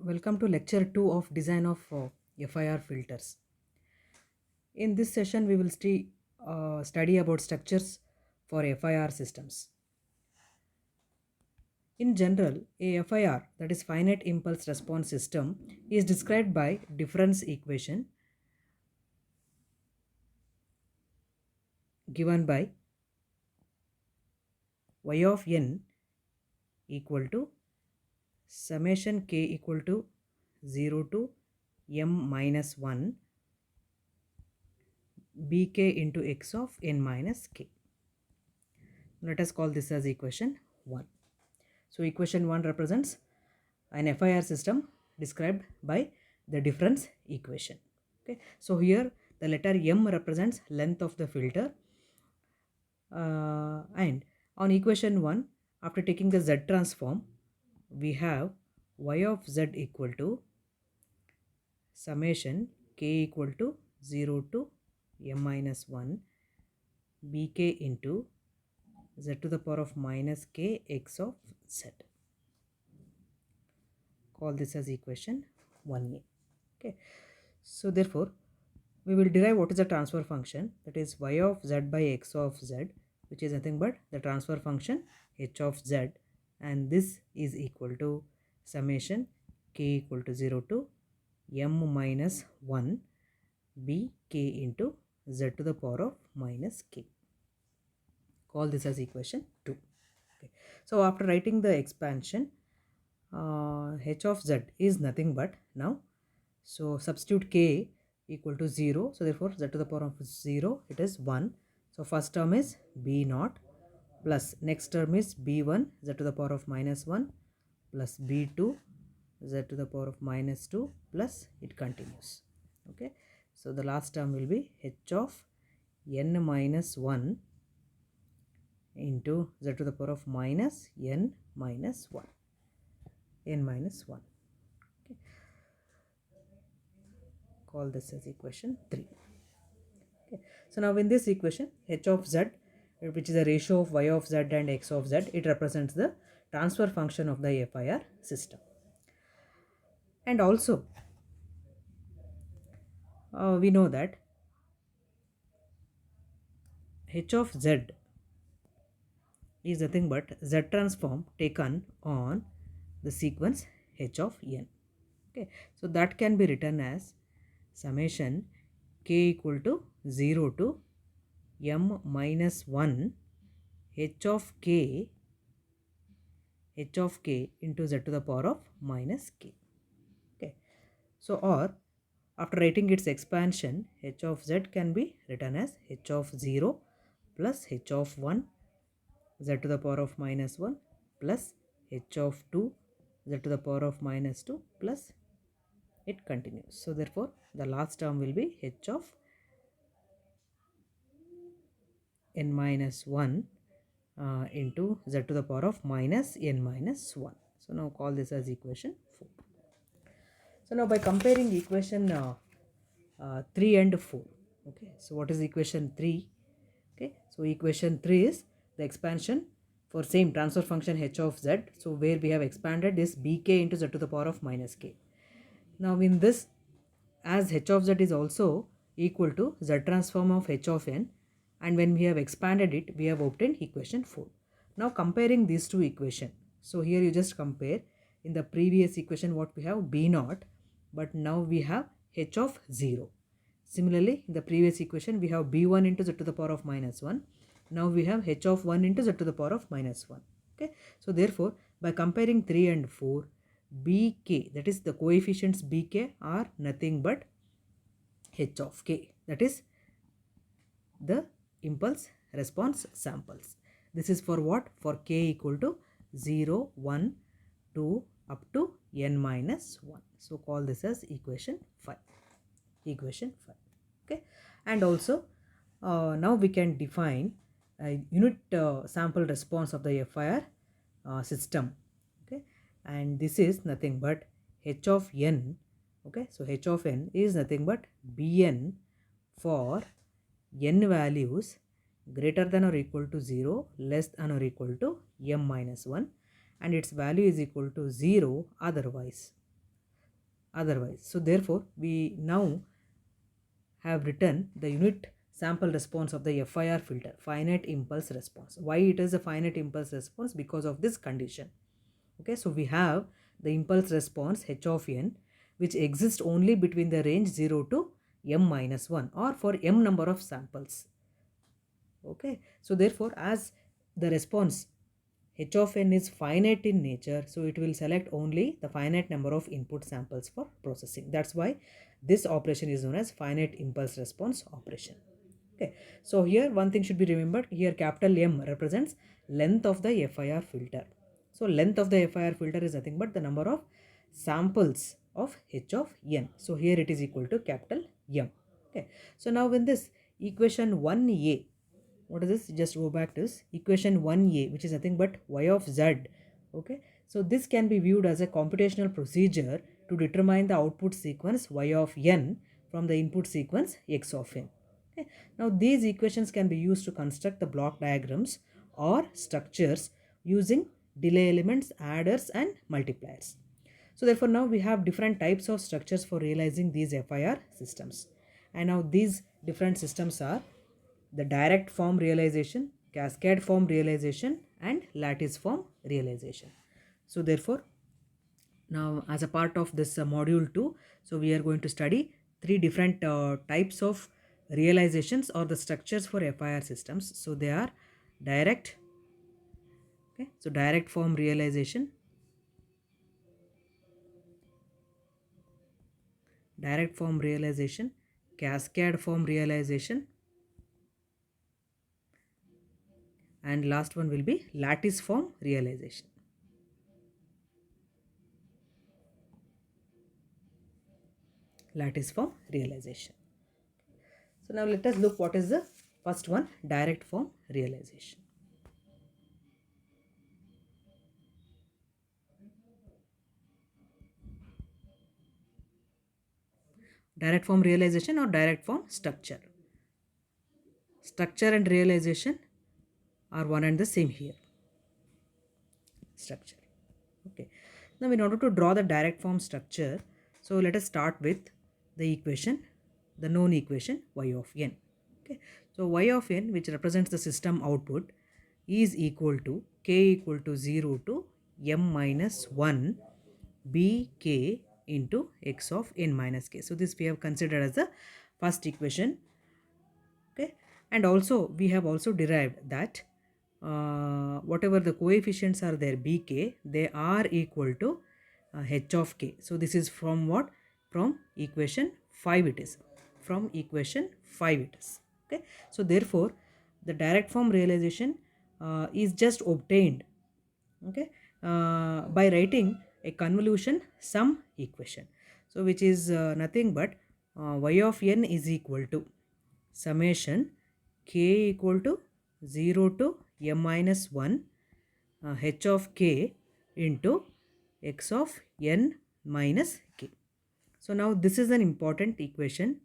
Welcome to lecture 2 of design of FIR filters. In this session we will study about structures for FIR systems. In general, a FIR, that is finite impulse response system, is described by difference equation given by y of n equal to summation k equal to 0 to m minus 1 bk into x of n minus k. Let us call this as equation 1. So equation 1 represents an FIR system described by the difference equation. Okay. So here the letter m represents length of the filter, and on equation 1, after taking the z transform, we have y of z equal to summation k equal to 0 to m minus 1 bk into z to the power of minus k x of z. Call this as equation 1a. Okay. So therefore we will derive what is the transfer function, that is y of z by x of z, which is nothing but the transfer function h of z, and this is equal to summation k equal to 0 to m minus 1 b k into z to the power of minus k. Call this as equation 2. Okay. So after writing the expansion, h of z is nothing but now, so substitute k equal to 0, so therefore z to the power of 0, it is 1. So first term is b0 plus next term is b1 z to the power of minus 1 plus b2 z to the power of minus 2 plus it continues. Okay. So the last term will be h of n minus 1 into z to the power of minus n minus 1. n minus 1. Okay. Call this as equation 3. Okay. So now in this equation, h of z, which is a ratio of y of z and x of z, it represents the transfer function of the FIR system. And also we know that h of z is nothing but z transform taken on the sequence h of n. Okay. So that can be written as summation k equal to 0 to m minus 1 h of k into z to the power of minus k. Okay. So or after writing its expansion, h of z can be written as h of 0 plus h of 1 z to the power of minus 1 plus h of 2 z to the power of minus 2 plus it continues. So therefore the last term will be h of n minus 1 into z to the power of minus n minus 1. So now call this as equation 4. So now by comparing equation 3 and 4, okay, so what is equation 3? Okay, so equation 3 is the expansion for same transfer function h of z, so where we have expanded this bk into z to the power of minus k. Now in this, as h of z is also equal to z transform of h of n, and when we have expanded it, we have obtained equation 4. Now comparing these two equations, so here you just compare. In the previous equation what we have, b0, but now we have h of 0. Similarly, in the previous equation we have b1 into z to the power of minus 1. Now we have h of 1 into z to the power of minus 1. Okay. So therefore, by comparing 3 and 4, bk, that is the coefficients bk, are nothing but h of k, that is the impulse response samples. This is for what? For k equal to 0, 1, 2 up to n minus 1. So call this as equation 5. Equation 5. Okay. And also now we can define a unit sample response of the FIR system. Okay. And this is nothing but h of n. Okay. So h of n is nothing but bn for n values greater than or equal to 0, less than or equal to m minus 1, and its value is equal to 0 otherwise. otherwise. So therefore, we now have written the unit sample response of the FIR filter, finite impulse response. Why it is a finite impulse response? Because of this condition. Okay, so we have the impulse response h of n, which exists only between the range 0 to m minus 1 or for m number of samples. Okay, so therefore, as the response h of n is finite in nature, so it will select only the finite number of input samples for processing. That's why this operation is known as finite impulse response operation. Okay, so here one thing should be remembered. Here capital M represents length of the FIR filter. So length of the FIR filter is nothing but the number of samples of h of n. So here it is equal to capital M. Okay, so now in this equation 1a, what is this? Just go back to this equation 1a, which is nothing but y of z. Okay, so this can be viewed as a computational procedure to determine the output sequence y of n from the input sequence x of n. Okay, now these equations can be used to construct the block diagrams or structures using delay elements, adders and multipliers. So therefore now we have different types of structures for realizing these FIR systems. And now these different systems are the direct form realization, cascade form realization and lattice form realization. So therefore, now as a part of this module 2, so we are going to study three different types of realizations or the structures for FIR systems. So they are direct, okay, so direct form realization, cascade form realization, and last one will be lattice form realization. Lattice form realization. So now let us look what is the first one, direct form realization. Direct form realization or direct form structure. Structure and realization are one and the same here. Structure. Okay. Now in order to draw the direct form structure, so let us start with the equation, the known equation y of n. Okay. So y of n, which represents the system output, is equal to k equal to 0 to m minus 1 bk into x of n minus k. So this we have considered as the first equation. Okay, and also we have also derived that whatever the coefficients are there bk, they are equal to h of k. So this is from what? From equation 5 it is. From equation 5 it is. Okay, so therefore the direct form realization is just obtained, okay, by writing a convolution sum equation. So which is nothing but y of n is equal to summation k equal to 0 to m minus 1 h of k into x of n minus k. So now this is an important equation,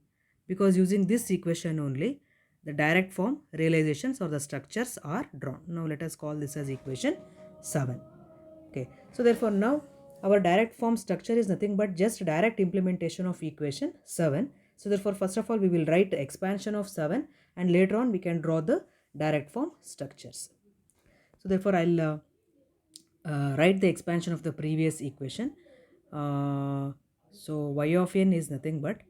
because using this equation only the direct form realizations or the structures are drawn. Now let us call this as equation 7. Okay, so therefore now our direct form structure is nothing but just direct implementation of equation 7. So therefore first of all we will write expansion of 7 and later on we can draw the direct form structures. So therefore I'll write the expansion of the previous equation. So y of n is nothing but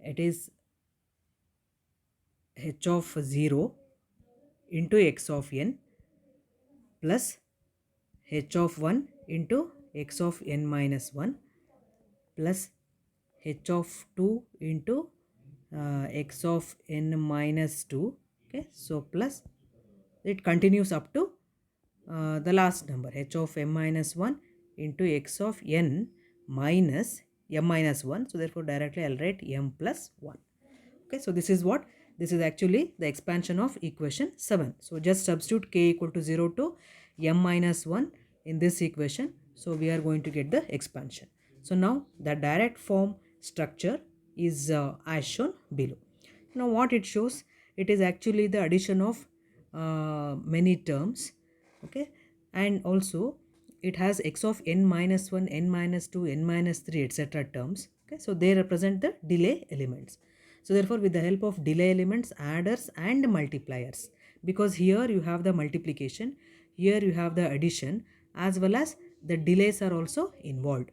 it is h of 0 into x of n plus h of 1 into x of n minus 1 plus h of 2 into x of n minus 2. Okay, so plus it continues up to the last number h of m minus 1 into x of n minus m minus 1. So therefore directly I'll write m plus 1. Okay, so this is what? This is actually the expansion of equation 7. So just substitute k equal to 0 to m minus 1 in this equation. So we are going to get the expansion. So now the direct form structure is as shown below. Now what it shows? It is actually the addition of many terms. Okay, and also it has x of n minus 1, n minus 2, n minus 3, etc. terms. Okay, so they represent the delay elements. So therefore, with the help of delay elements, adders and multipliers, because here you have the multiplication, here you have the addition, as well as the delays are also involved.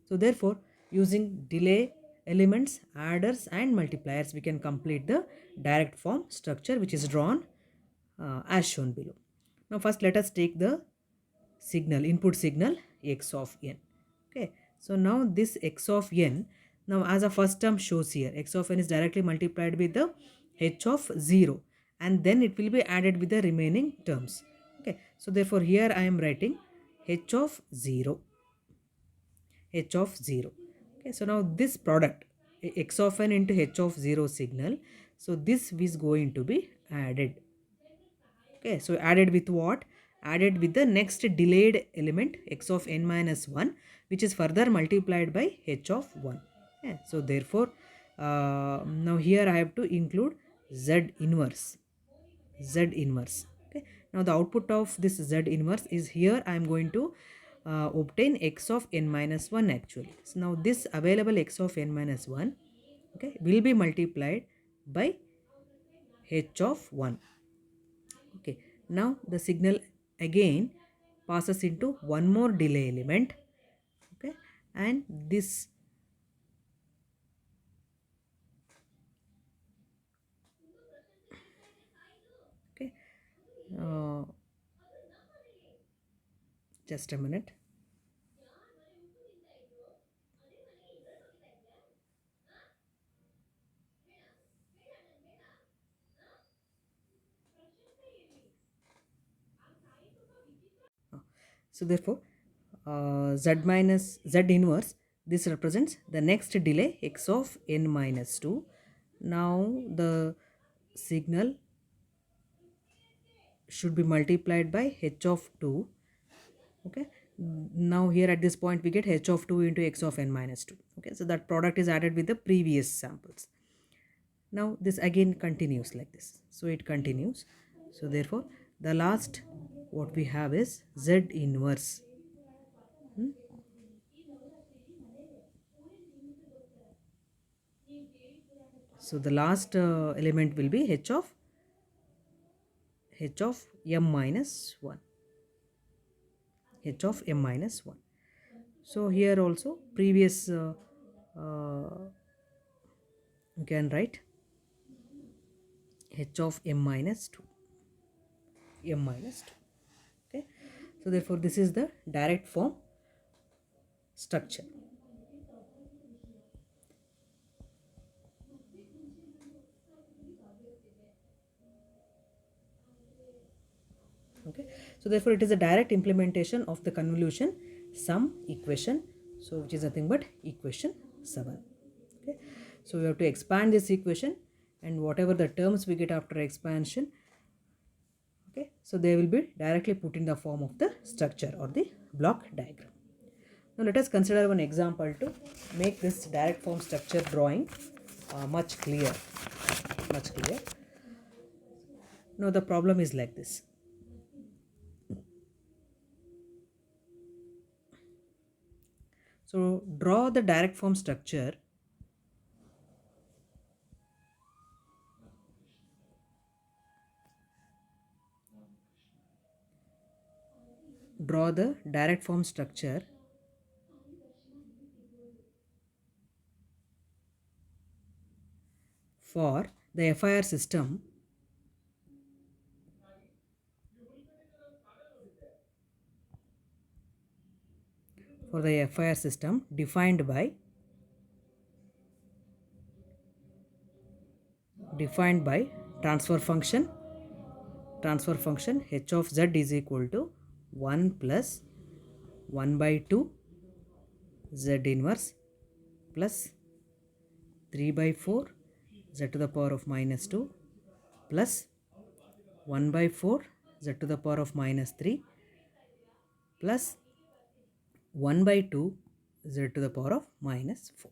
So therefore, using delay elements, adders and multipliers, we can complete the direct form structure, which is drawn as shown below. Now first let us take the signal, input signal x of n. Okay, so now this x of n, now as a first term shows here, x of n is directly multiplied with the h of 0, and then it will be added with the remaining terms. Okay, so therefore here I am writing h of 0, h of 0. Okay, so now this product x of n into h of 0 signal, so this is going to be added. Okay, so added with what? Added with the next delayed element x of n minus 1, which is further multiplied by h of 1. Okay, so therefore, now here I have to include z inverse. Z inverse. Okay, now the output of this z inverse is here I am going to obtain x of n minus 1 actually. So now this available x of n minus 1, okay, will be multiplied by h of 1. Okay, now the signal again passes into one more delay element. Okay, and this okay, uh, just a minute. So therefore, z minus z inverse, this represents the next delay x of n minus 2. Now the signal should be multiplied by h of 2. Okay, now here at this point we get h of 2 into x of n minus 2. Okay, so that product is added with the previous samples. Now this again continues like this, so it continues. So therefore the last what we have is z inverse. So the last element will be h of m minus 1, h of m minus 1. So here also previous you can write h of m minus 2, m minus 2. Okay, so therefore this is the direct form structure. Okay, so therefore it is a direct implementation of the convolution sum equation, so which is nothing but equation 7. Okay, so we have to expand this equation, and whatever the terms we get after expansion, okay, so they will be directly put in the form of the structure or the block diagram. Now let us consider one example to make this direct form structure drawing much clearer. Now the problem is like this. So draw the direct form structure for the FIR system defined by transfer function h of z is equal to 1 plus 1 by 2 z inverse plus 3 by 4 z to the power of minus 2 plus 1 by 4 z to the power of minus 3 plus 1 by 2 z to the power of minus 4.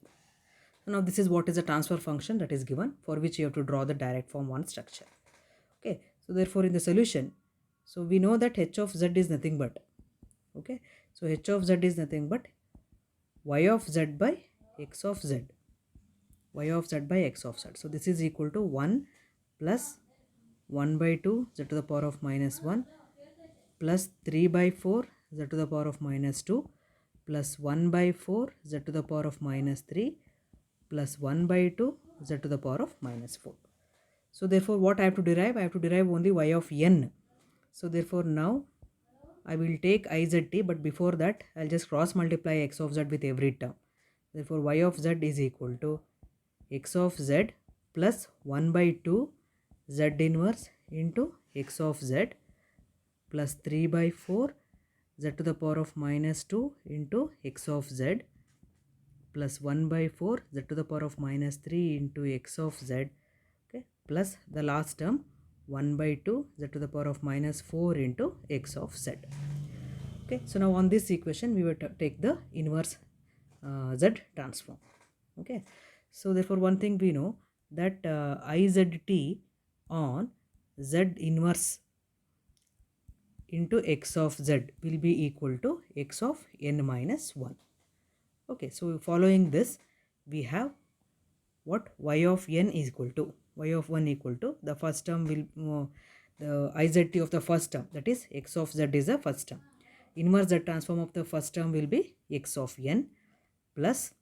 So now this is what is a transfer function that is given, for which you have to draw the direct form 1 structure. Okay, so therefore in the solution, so we know that h of z is nothing but Okay, so h of z is nothing but y of z by x of z, y of z by x of z. So this is equal to 1 plus 1 by 2 z to the power of minus 1 plus 3 by 4 z to the power of minus 2 plus 1 by 4 z to the power of minus 3 plus 1 by 2 z to the power of minus 4. So therefore what I have to derive? I have to derive only y of n. So therefore now I will take IZT, but before that I'll just cross multiply x of z with every term. Therefore y of z is equal to x of z plus 1 by 2 z inverse into x of z plus 3 by 4 z to the power of minus 2 into x of z plus 1 by 4 z to the power of minus 3 into x of z, okay, plus the last term 1 by 2 z to the power of minus 4 into x of z. Okay, so now on this equation we will take the inverse z transform. Okay, so therefore one thing we know that IZT on z inverse into x of z will be equal to x of n minus 1. Okay, so following this we have what y of n is equal to y of 1 equal to the first term will the IZT of the first term, that is x of z is the first term. Inverse z transform of the first term will be x of n plus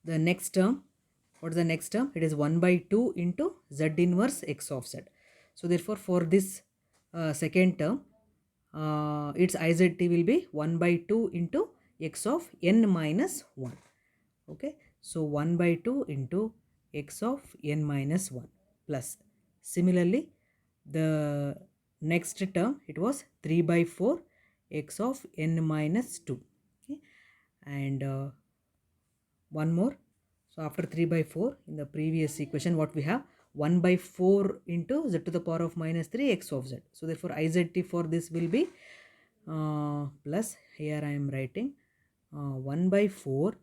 the next term. What is the next term? It is 1 by 2 into z inverse x of z. So therefore for this second term its IZT will be 1 by 2 into x of n minus 1. Okay, so 1 by 2 into x of n minus 1 plus similarly the next term it was 3 by 4 x of n minus 2. Okay, and one more. So after 3 by 4 in the previous equation what we have 1 by 4 into z to the power of minus 3 x of z. So therefore IZT for this will be plus here I am writing 1 by 4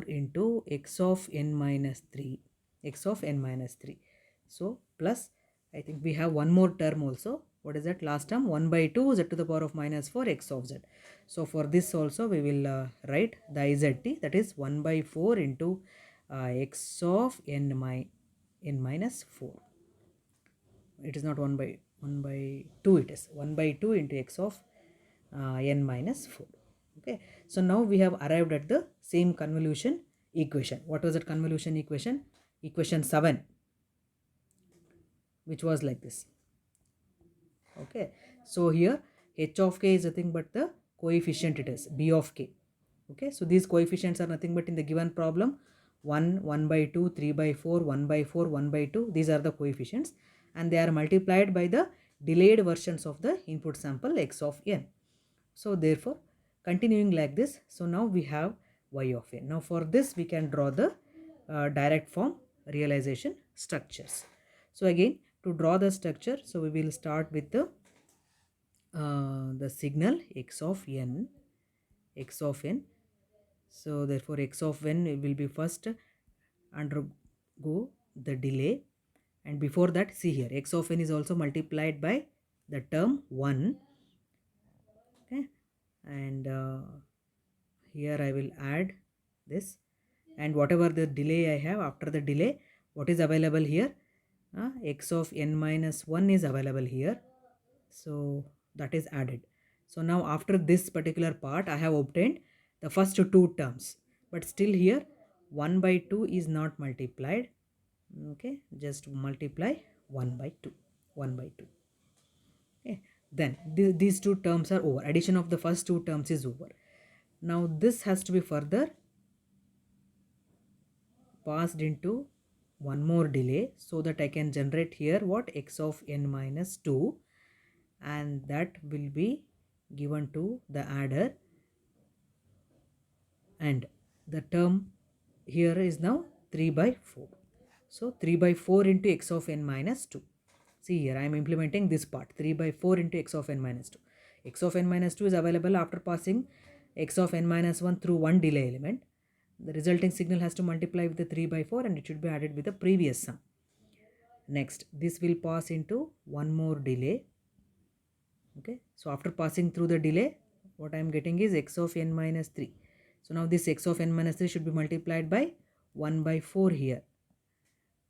into x of n minus 3 x of n minus 3. So plus I think we have one more term also. What is that last term? 1 by 2 z to the power of minus 4 x of z. So for this also we will write the IZT, that is 1 by 4 into x of n minus 4. It is not 1 by 2, it is 1 by 2 into x of n minus 4. Okay, so now we have arrived at the same convolution equation. What was that convolution equation? Equation 7, which was like this. Okay, so here h of k is nothing but the coefficient, it is b of k. Okay, so these coefficients are nothing but in the given problem 1, 1 by 2, 3 by 4, 1 by 4, 1 by 2. These are the coefficients and they are multiplied by the delayed versions of the input sample x of n. So therefore continuing like this, so now we have y of n. Now for this we can draw the direct form realization structures. So again to draw the structure, so we will start with the signal x of n. So therefore x of n will be first undergo the delay, and before that see here x of n is also multiplied by the term 1. Okay, and here I will add this, and whatever the delay I have, after the delay what is available here, x of n minus 1 is available here, so that is added. So now after this particular part I have obtained the first two terms, but still here 1 by 2 is not multiplied. Okay, just multiply 1 by 2. Okay, then these two terms are over. Addition of the first two terms is over. Now this has to be further passed into one more delay, so that I can generate here what x of n minus 2, and that will be given to the adder, and the term here is now 3 by 4. So 3 by 4 into x of n minus 2. See here I am implementing this part, 3 by 4 into x of n minus 2. X of n minus 2 is available after passing x of n minus 1 through one delay element. The resulting signal has to multiply with the 3 by 4 and it should be added with the previous sum. Next, this will pass into one more delay. Okay, so after passing through the delay, what I am getting is x of n minus 3. So now this x of n minus 3 should be multiplied by 1 by 4 here.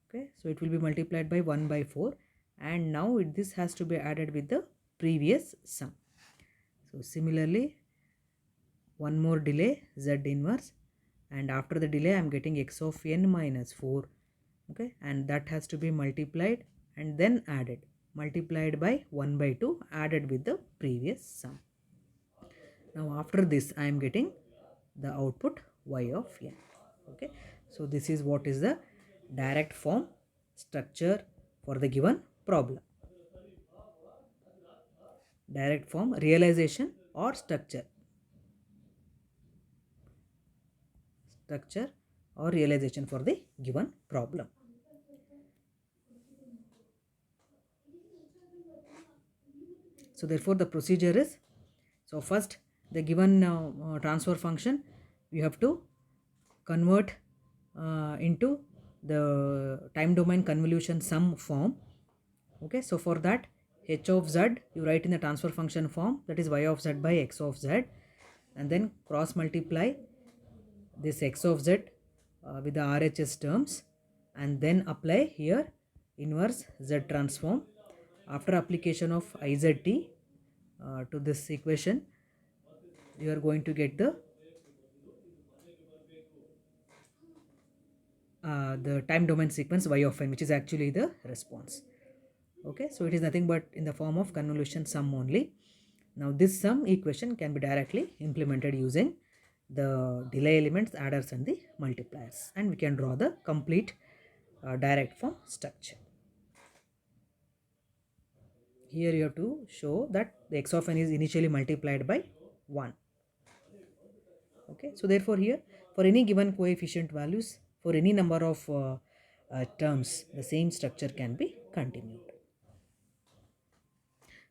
Okay, so it will be multiplied by 1 by 4, and now this has to be added with the previous sum. So similarly, one more delay, z inverse, and after the delay I am getting x of n minus 4. Okay, and that has to be multiplied and then added, multiplied by 1 by 2 added with the previous sum. Now after this I am getting the output y of n. Okay, so this is what is the direct form structure for the given problem. Direct form realization or structure or realization for the given problem. So therefore the procedure is, so first the given transfer function you have to convert into the time domain convolution sum form. Okay, so for that h of z you write in the transfer function form, that is y of z by x of z, and then cross multiply this x of z with the RHS terms, and then apply here inverse z transform. After application of IZT to this equation, you are going to get the time domain sequence y of n, which is actually the response. Okay, so it is nothing but in the form of convolution sum only. Now this sum equation can be directly implemented using the delay elements, adders and the multipliers, and we can draw the complete direct form structure. Here you have to show that the x of n is initially multiplied by 1. Okay, so therefore here for any given coefficient values, for any number of terms, the same structure can be continued.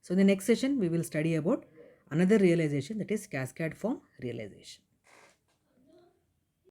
So in the next session we will study about another realization, that is cascade form realization.